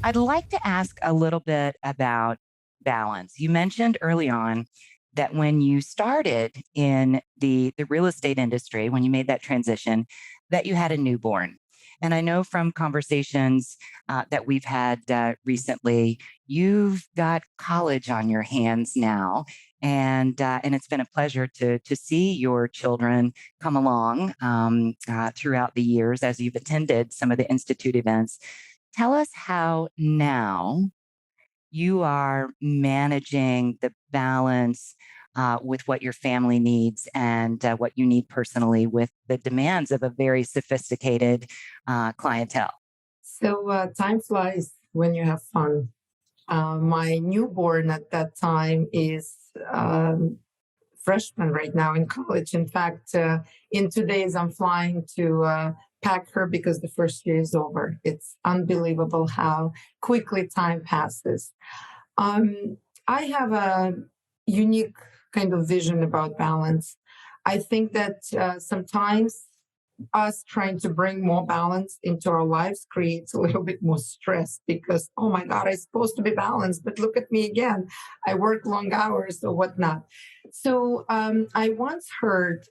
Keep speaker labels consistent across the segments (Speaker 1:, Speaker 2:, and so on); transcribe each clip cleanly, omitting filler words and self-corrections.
Speaker 1: I'd like to ask a little bit about balance. You mentioned early on that when you started in the real estate industry, when you made that transition, that you had a newborn. And I know from conversations that we've had recently, you've got college on your hands now, and it's been a pleasure to see your children come along throughout the years as you've attended some of the institute events. Tell us how now you are managing the balance with what your family needs and what you need personally with the demands of a very sophisticated clientele.
Speaker 2: Time flies when you have fun. My newborn at that time is freshman right now in college. In fact, in 2 days, I'm flying to pack her because the first year is over. It's unbelievable how quickly time passes. I have a unique kind of vision about balance. I think that sometimes us trying to bring more balance into our lives creates a little bit more stress because, oh my God, I'm supposed to be balanced, but look at me again. I work long hours or whatnot. I once heard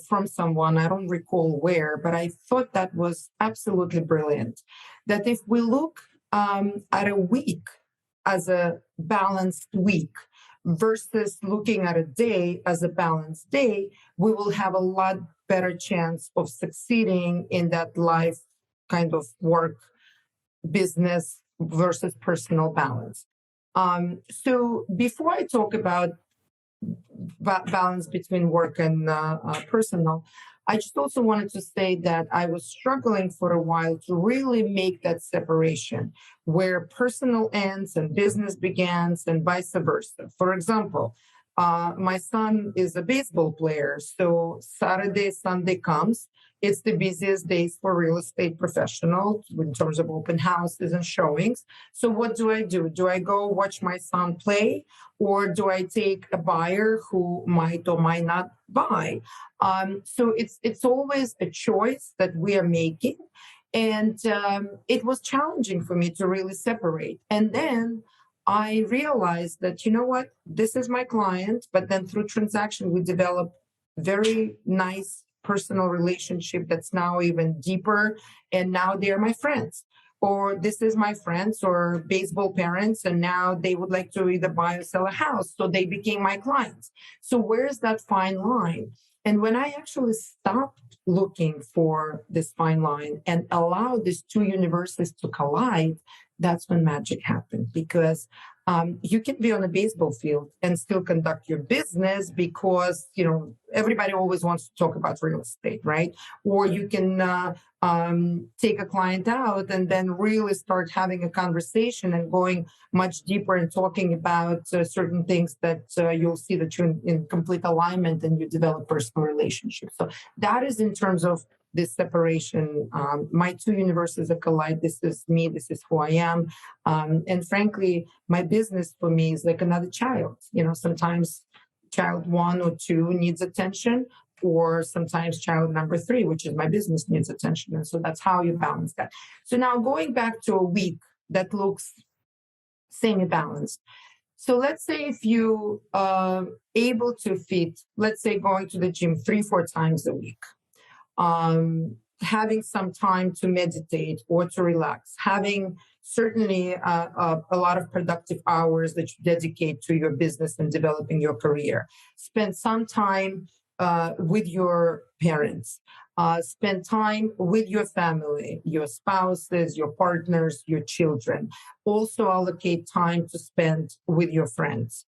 Speaker 2: from someone, I don't recall where, but I thought that was absolutely brilliant. That if we look at a week as a balanced week versus looking at a day as a balanced day, we will have a lot better chance of succeeding in that life kind of work business versus personal balance. So before I talk about balance between work and personal, I just also wanted to say that I was struggling for a while to really make that separation where personal ends and business begins and vice versa. For example, my son is a baseball player, so Saturday, Sunday comes. It's the busiest days for real estate professionals in terms of open houses and showings. So what do? Do I go watch my son play, or do I take a buyer who might or might not buy? So it's always a choice that we are making, and it was challenging for me to really separate. And then I realized that, you know what, this is my client, but then through transaction, we develop very nice personal relationship that's now even deeper. And now they're my friends. Or this is my friends or baseball parents, and now they would like to either buy or sell a house. So they became my clients. So where's that fine line? And when I actually stopped looking for this fine line and allowed these two universes to collide, that's when magic happened. Because you can be on a baseball field and still conduct your business because everybody always wants to talk about real estate, right? Or you can take a client out and then really start having a conversation and going much deeper and talking about certain things that you'll see that you're in complete alignment and you develop personal relationships. So that is in terms of this separation. My two universes are collide. This is me. This is who I am. And frankly, my business for me is like another child. Sometimes child one or two needs attention, or sometimes child number three, which is my business, needs attention. And so that's how you balance that. So now going back to a week that looks semi-balanced. So let's say if you are able to fit, let's say going to the gym 3-4 times a week, having some time to meditate or to relax, having certainly a lot of productive hours that you dedicate to your business and developing your career. Spend some time with your parents. Spend time with your family, your spouses, your partners, your children. Also allocate time to spend with your friends.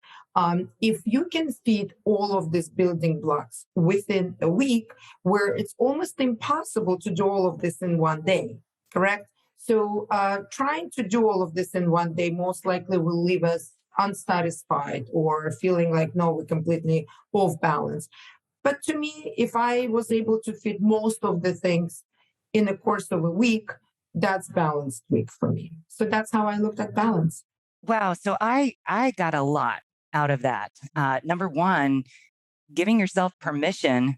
Speaker 2: If you can fit all of these building blocks within a week, where it's almost impossible to do all of this in one day, correct? So trying to do all of this in one day most likely will leave us unsatisfied or feeling like, no, we're completely off balance. But to me, if I was able to fit most of the things in the course of a week, that's balanced week for me. So that's how I looked at balance.
Speaker 1: Wow. So I got a lot out of that. Number one, giving yourself permission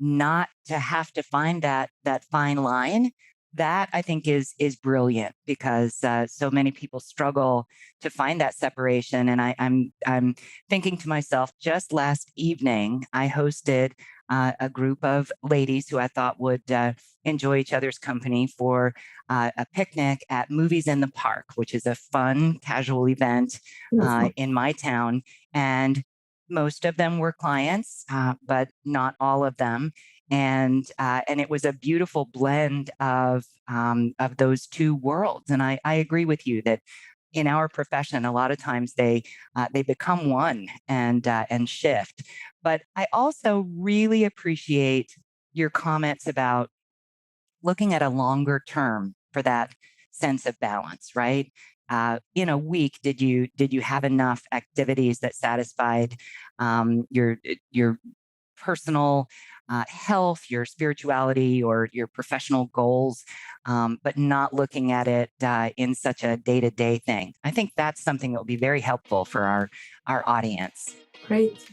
Speaker 1: not to have to find that fine line that I think is brilliant because so many people struggle to find that separation. And I'm thinking to myself, just last evening I hosted a group of ladies who I thought would enjoy each other's company for a picnic at Movies in the Park, which is a fun casual event
Speaker 2: Beautiful.
Speaker 1: in my town. And most of them were clients, but not all of them. And it was a beautiful blend of those two worlds. And I agree with you that in our profession, a lot of times they become one and shift. But I also really appreciate your comments about looking at a longer term for that sense of balance, right? In a week, did you have enough activities that satisfied your personal health, your spirituality, or your professional goals, but not looking at it in such a day to day thing? I think that's something that will be very helpful for our audience.
Speaker 2: Great.